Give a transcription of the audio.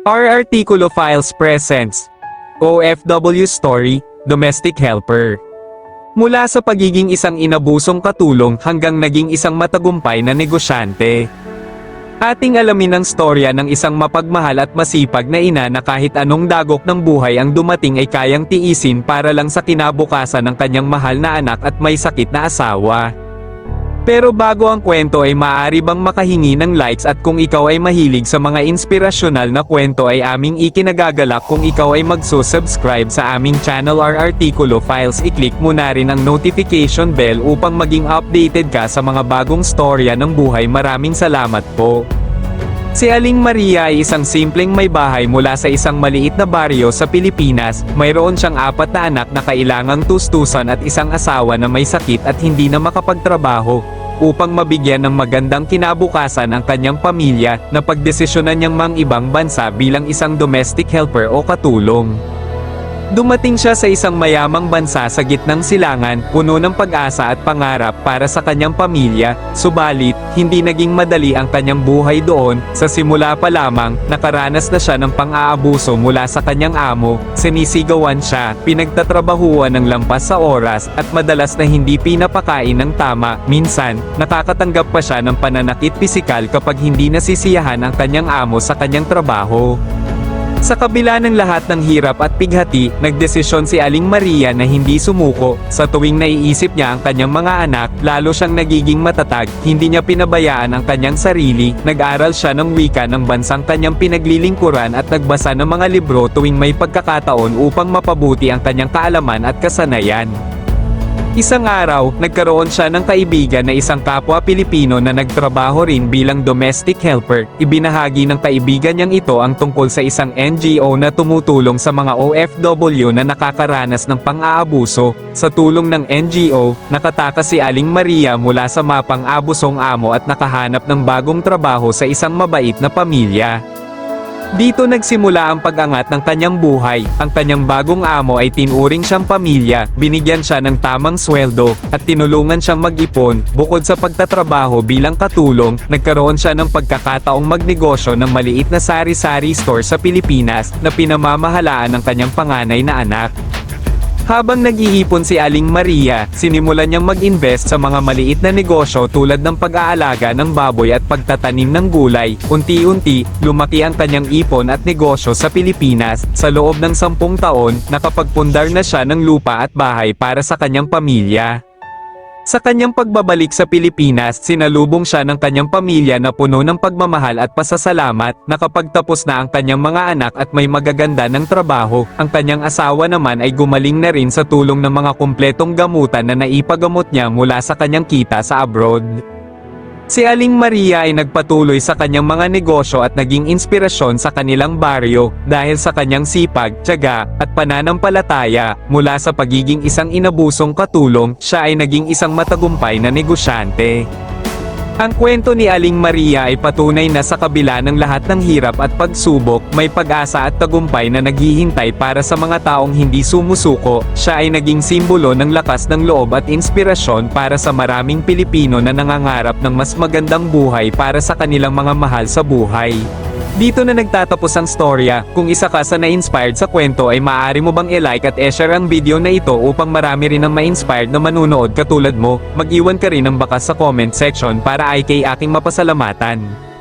Our Artikulo Files presents OFW Story, Domestic Helper. Mula sa pagiging isang inabusong katulong hanggang naging isang matagumpay na negosyante. Ating alamin ang storya ng isang mapagmahal at masipag na ina na kahit anong dagok ng buhay ang dumating ay kayang tiisin para lang sa kinabukasan ng kanyang mahal na anak at may sakit na asawa. Pero bago ang kwento ay maaari bang makahingi ng likes at kung ikaw ay mahilig sa mga inspirasyonal na kwento ay aming ikinagagalak kung ikaw ay magsusubscribe sa aming channel Our Artikulo Files. I-click mo na rin ang notification bell upang maging updated ka sa mga bagong storya ng buhay. Maraming salamat po. Si Aling Maria ay isang simpleng may bahay mula sa isang maliit na baryo sa Pilipinas. Mayroon siyang 4 na anak na kailangang tustusan at isang asawa na may sakit at hindi na makapagtrabaho. Upang mabigyan ng magandang kinabukasan ang kanyang pamilya, napagdesisyonan niyang mang-ibang bansa bilang isang domestic helper o katulong. Dumating siya sa isang mayamang bansa sa gitnang silangan, puno ng pag-asa at pangarap para sa kanyang pamilya, subalit, hindi naging madali ang kanyang buhay doon. Sa simula pa lamang, nakaranas na siya ng pang-aabuso mula sa kanyang amo, sinisigawan siya, pinagtatrabahuan ng lampas sa oras, at madalas na hindi pinapakain ng tama. Minsan, nakakatanggap pa siya ng pananakit pisikal kapag hindi nasisiyahan ang kanyang amo sa kanyang trabaho. Sa kabila ng lahat ng hirap at pighati, nagdesisyon si Aling Maria na hindi sumuko. Sa tuwing naiisip niya ang kanyang mga anak, lalo siyang nagiging matatag. Hindi niya pinabayaan ang kanyang sarili. Nag-aral siya ng wika ng bansang kanyang pinaglilingkuran at nagbasa ng mga libro tuwing may pagkakataon upang mapabuti ang kanyang kaalaman at kasanayan. Isang araw, nagkaroon siya ng kaibigan na isang kapwa Pilipino na nagtrabaho rin bilang domestic helper. Ibinahagi ng kaibigan niyang ito ang tungkol sa isang NGO na tumutulong sa mga OFW na nakakaranas ng pang-aabuso. Sa tulong ng NGO, nakatakas si Aling Maria mula sa mapang-abusong amo at nakahanap ng bagong trabaho sa isang mabait na pamilya. Dito nagsimula ang pag-angat ng kanyang buhay. Ang kanyang bagong amo ay tinuring siyang pamilya, binigyan siya ng tamang sweldo, at tinulungan siyang mag-ipon. Bukod sa pagtatrabaho bilang katulong, nagkaroon siya ng pagkakataong magnegosyo ng maliit na sari-sari store sa Pilipinas na pinamamahalaan ng kanyang panganay na anak. Habang nag-iipon si Aling Maria, sinimulan niyang mag-invest sa mga maliit na negosyo tulad ng pag-aalaga ng baboy at pagtatanim ng gulay. Unti-unti, lumaki ang kanyang ipon at negosyo sa Pilipinas. Sa loob ng 10 taon, nakapagpundar na siya ng lupa at bahay para sa kanyang pamilya. Sa kanyang pagbabalik sa Pilipinas, sinalubong siya ng kanyang pamilya na puno ng pagmamahal at pasasalamat. Nakapagtapos na ang kanyang mga anak at may magaganda ng trabaho. Ang kanyang asawa naman ay gumaling na rin sa tulong ng mga kumpletong gamutan na naipagamot niya mula sa kanyang kita sa abroad. Si Aling Maria ay nagpatuloy sa kanyang mga negosyo at naging inspirasyon sa kanilang baryo dahil sa kanyang sipag, tiyaga, at pananampalataya. Mula sa pagiging isang inabusong katulong, siya ay naging isang matagumpay na negosyante. Ang kwento ni Aling Maria ay patunay na sa kabila ng lahat ng hirap at pagsubok, may pag-asa at tagumpay na naghihintay para sa mga taong hindi sumusuko. Siya ay naging simbolo ng lakas ng loob at inspirasyon para sa maraming Pilipino na nangangarap ng mas magandang buhay para sa kanilang mga mahal sa buhay. Dito na nagtatapos ang storya. Kung isa ka sa na-inspired sa kwento ay maaari mo bang i-like at i-share ang video na ito upang marami rin ang ma-inspired na manunood katulad mo. Mag-iwan ka rin ng bakas sa comment section para ay kay aking mapasalamatan.